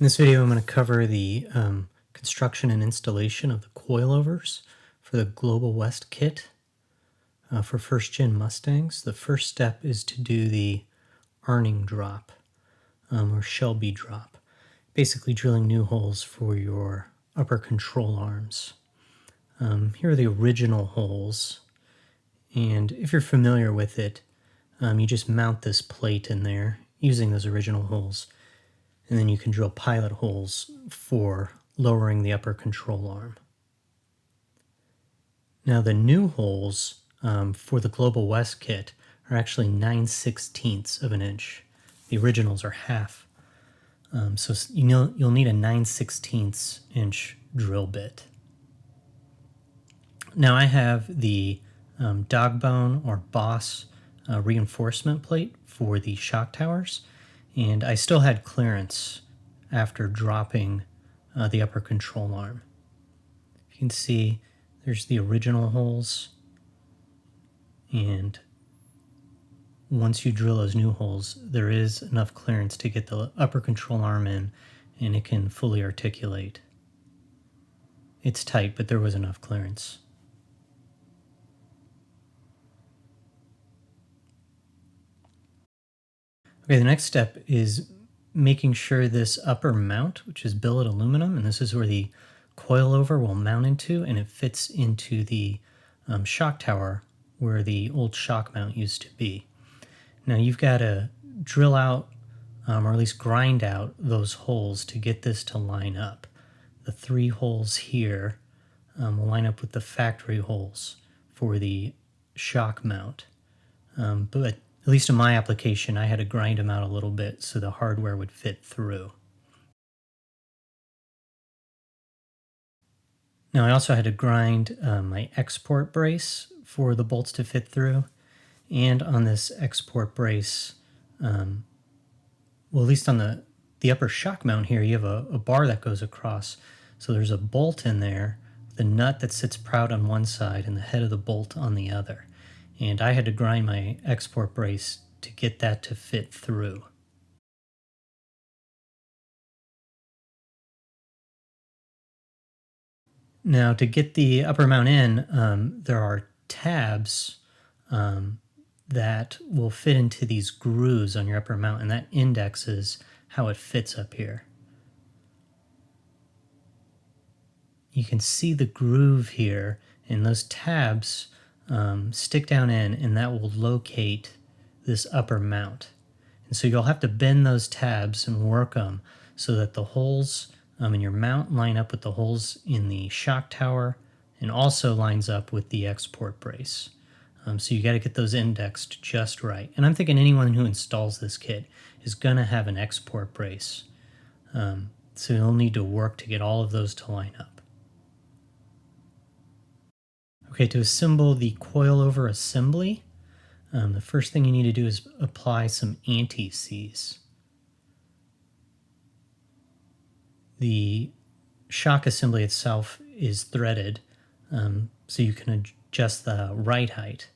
In this video, I'm going to cover the construction and installation of the coilovers for the Global West kit for first-gen Mustangs. The first step is to do the arning drop or Shelby drop, basically drilling new holes for your upper control arms. Here are the original holes, and if you're familiar with it, you just mount this plate in there using those original holes. And then you can drill pilot holes for lowering the upper control arm. Now the new holes for the Global West kit are actually 9/16 of an inch. The originals are half. So you'll need a 9/16 inch drill bit. Now I have the dog bone or boss reinforcement plate for the shock towers. And I still had clearance after dropping the upper control arm. You can see there's the original holes, and once you drill those new holes, there is enough clearance to get the upper control arm in, and it can fully articulate. It's tight, but there was enough clearance. Okay, the next step is making sure this upper mount, which is billet aluminum, and this is where the coilover will mount into, and it fits into the shock tower where the old shock mount used to be. Now you've got to drill out, or at least grind out, those holes to get this to line up. The 3 holes here will line up with the factory holes for the shock mount. But at least in my application, I had to grind them out a little bit so the hardware would fit through. Now I also had to grind my export brace for the bolts to fit through. And on this export brace, well, at least on the upper shock mount here, you have a bar that goes across. So there's a bolt in there, the nut that sits proud on one side and the head of the bolt on the other. And I had to grind my export brace to get that to fit through. Now to get the upper mount in, there are tabs that will fit into these grooves on your upper mount, and that indexes how it fits up here. You can see the groove here, and those tabs stick down in, and that will locate this upper mount. And so you'll have to bend those tabs and work them so that the holes in your mount line up with the holes in the shock tower, and also lines up with the export brace. So you got to get those indexed just right. And I'm thinking anyone who installs this kit is going to have an export brace. So you'll need to work to get all of those to line up. Okay, to assemble the coilover assembly, the first thing you need to do is apply some anti-seize. The shock assembly itself is threaded, so you can adjust the ride height.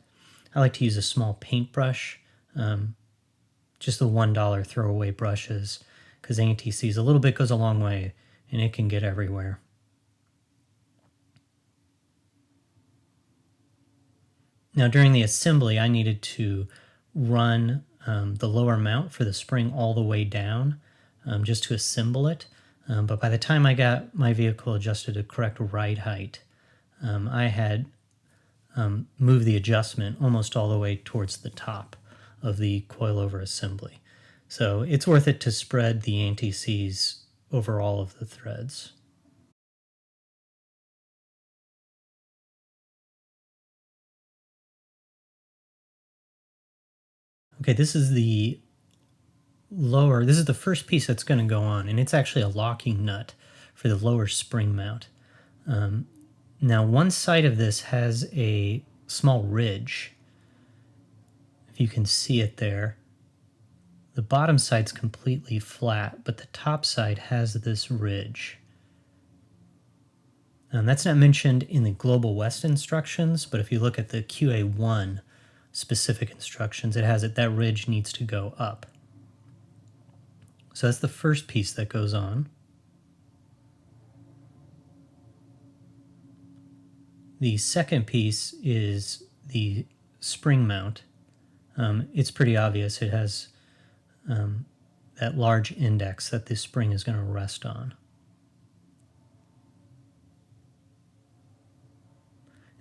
I like to use a small paintbrush, just the $1 throwaway brushes, because anti-seize a little bit goes a long way, and it can get everywhere. Now during the assembly, I needed to run the lower mount for the spring all the way down just to assemble it. But by the time I got my vehicle adjusted to correct ride height, I had moved the adjustment almost all the way towards the top of the coilover assembly. So it's worth it to spread the anti-seize over all of the threads. Okay, this is the first piece that's going to go on, and it's actually a locking nut for the lower spring mount. Now one side of this has a small ridge, if you can see it there. The bottom side's completely flat, but the top side has this ridge. That's not mentioned in the Global West instructions, but if you look at the QA1 specific instructions, it has it that ridge needs to go up. So that's the first piece that goes on. The second piece is the spring mount. It's pretty obvious. It has that large index that this spring is going to rest on.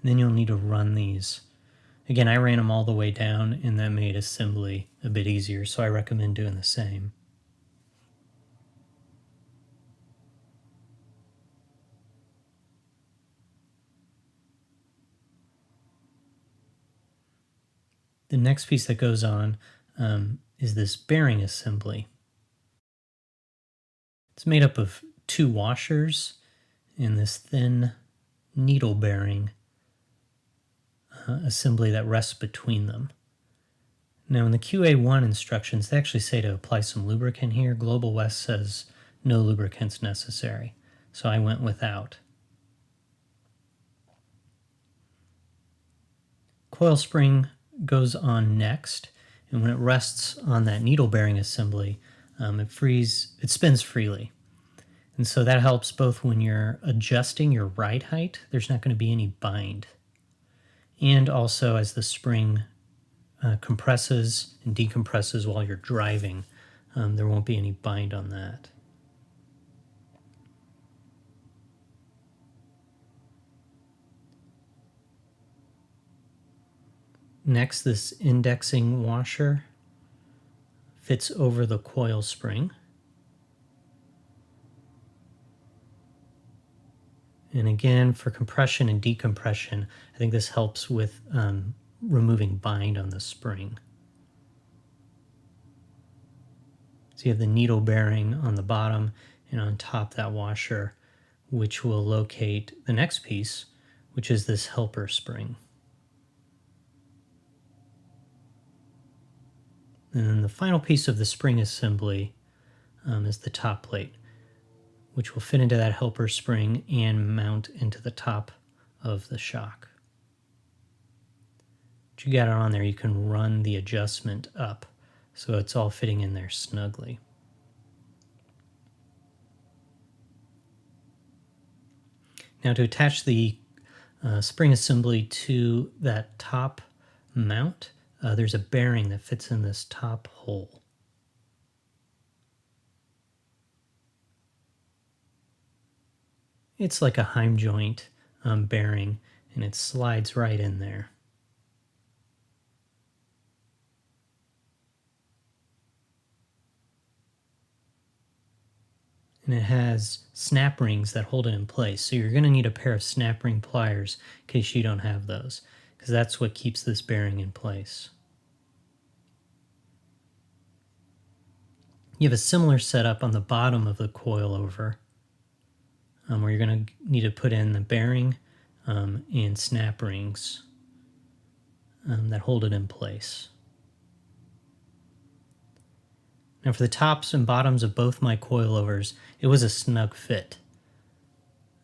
And then you'll need to run these. Again, I ran them all the way down, and that made assembly a bit easier, so I recommend doing the same. The next piece that goes on is this bearing assembly. It's made up of 2 washers and this thin needle bearing assembly that rests between them. Now in the QA1 instructions, they actually say to apply some lubricant here. Global West says no lubricants necessary, so I went without. Coil spring goes on next, and when it rests on that needle bearing assembly, it spins freely. And so that helps both when you're adjusting your ride height, there's not going to be any bind. And also as the spring compresses and decompresses while you're driving, there won't be any bind on that. Next, this indexing washer fits over the coil spring. And again, for compression and decompression, I think this helps with removing bind on the spring. So you have the needle bearing on the bottom, and on top that washer, which will locate the next piece, which is this helper spring. And then the final piece of the spring assembly is the top plate, which will fit into that helper spring and mount into the top of the shock. Once you got it on there, you can run the adjustment up so it's all fitting in there snugly. Now to attach the spring assembly to that top mount, there's a bearing that fits in this top hole. It's like a Heim joint bearing, and it slides right in there. And it has snap rings that hold it in place. So you're going to need a pair of snap ring pliers in case you don't have those, because that's what keeps this bearing in place. You have a similar setup on the bottom of the coilover, where you're going to need to put in the bearing and snap rings that hold it in place. Now for the tops and bottoms of both my coilovers, it was a snug fit.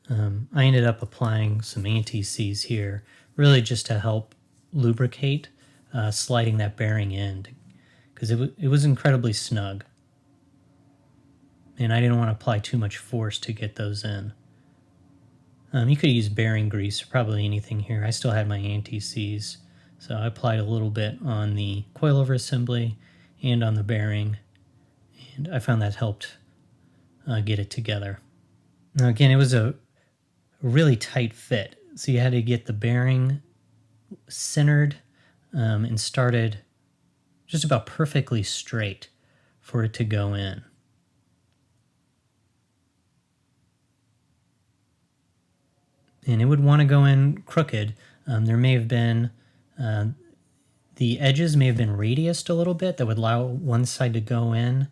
I ended up applying some anti-seize here, really just to help lubricate sliding that bearing in, because it was incredibly snug. And I didn't want to apply too much force to get those in. You could use bearing grease or probably anything here. I still had my anti-seize, so I applied a little bit on the coilover assembly and on the bearing, and I found that helped get it together. Now again, it was a really tight fit, so you had to get the bearing centered and started just about perfectly straight for it to go in. And it would want to go in crooked. There may have been, the edges may have been radiused a little bit that would allow one side to go in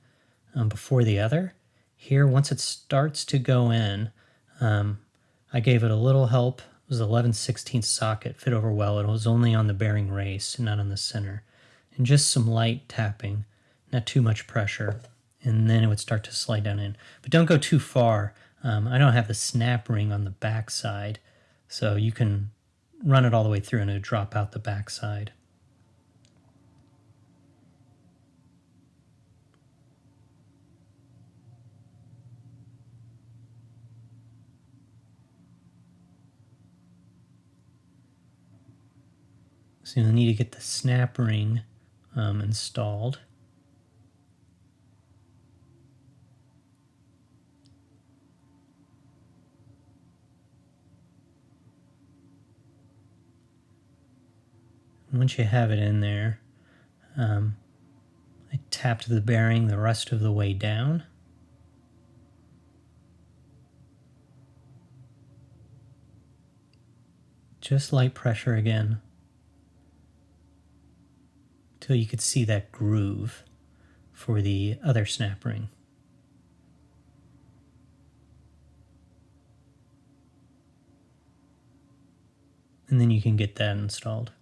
before the other. Here, once it starts to go in, I gave it a little help. It was 11/16 socket, fit over well. It was only on the bearing race, not on the center. And just some light tapping, not too much pressure. And then it would start to slide down in. But don't go too far. I don't have the snap ring on the back side, so you can run it all the way through and it would drop out the back side. So you'll need to get the snap ring installed. Once you have it in there, I tapped the bearing the rest of the way down. Just light pressure again, till you could see that groove for the other snap ring. And then you can get that installed.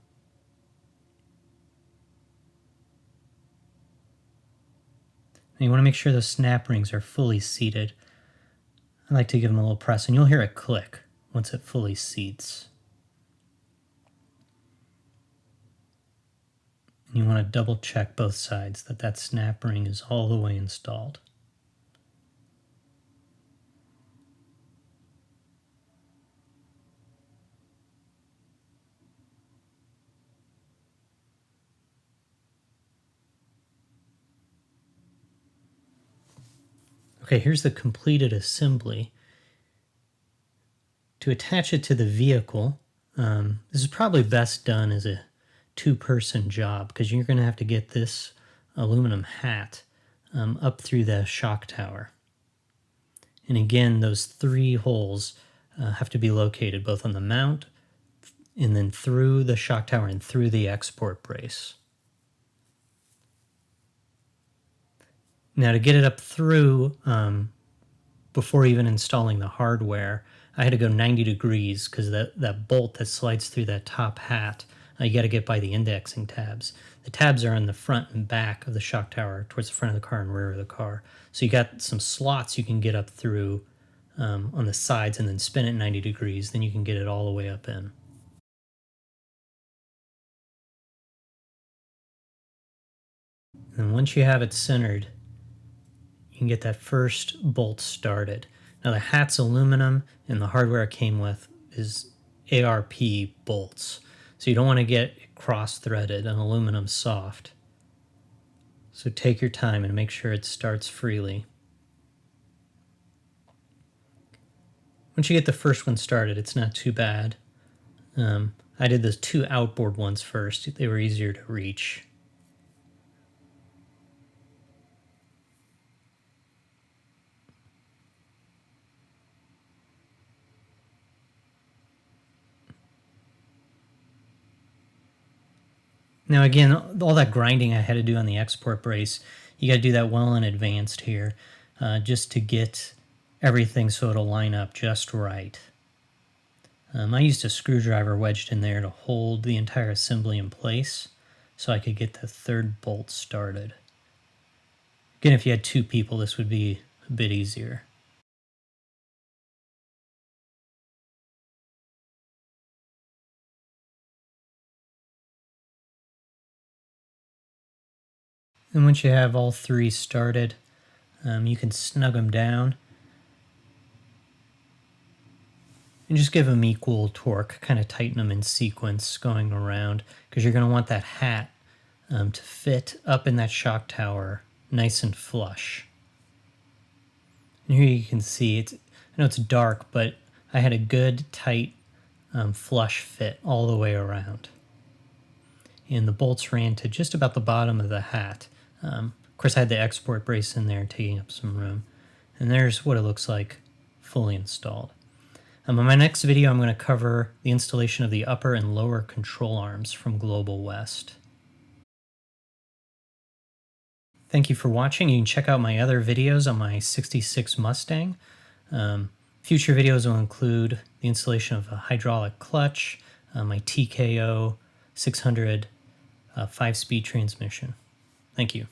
And you want to make sure those snap rings are fully seated. I like to give them a little press, and you'll hear it click once it fully seats. And you want to double check both sides that that snap ring is all the way installed. Okay, here's the completed assembly. To attach it to the vehicle, this is probably best done as a two-person job because you're going to have to get this aluminum hat up through the shock tower. And again, those 3 holes have to be located both on the mount and then through the shock tower and through the export brace. Now to get it up through, before even installing the hardware, I had to go 90 degrees because that bolt that slides through that top hat, you got to get by the indexing tabs. The tabs are on the front and back of the shock tower towards the front of the car and rear of the car. So you got some slots you can get up through on the sides and then spin it 90 degrees. Then you can get it all the way up in. And once you have it centered, you can get that first bolt started. Now the hat's aluminum and the hardware it came with is ARP bolts. So you don't want to get it cross-threaded, and aluminum's soft. So take your time and make sure it starts freely. Once you get the first one started, it's not too bad. I did those 2 outboard ones first. They were easier to reach. Now again, all that grinding I had to do on the export brace, you got to do that well in advance here, just to get everything so it'll line up just right. I used a screwdriver wedged in there to hold the entire assembly in place so I could get the 3rd bolt started. Again, if you had 2 people, this would be a bit easier. And once you have all 3 started, you can snug them down and just give them equal torque, kind of tighten them in sequence going around, because you're going to want that hat to fit up in that shock tower nice and flush. And here you can see, I know it's dark, but I had a good tight flush fit all the way around. And the bolts ran to just about the bottom of the hat. Of course, I had the export brace in there taking up some room. And there's what it looks like fully installed. In my next video, I'm going to cover the installation of the upper and lower control arms from Global West. Thank you for watching. You can check out my other videos on my sk Mustang. Future videos will include the installation of a hydraulic clutch, my TKO 600 5-speed transmission. Thank you.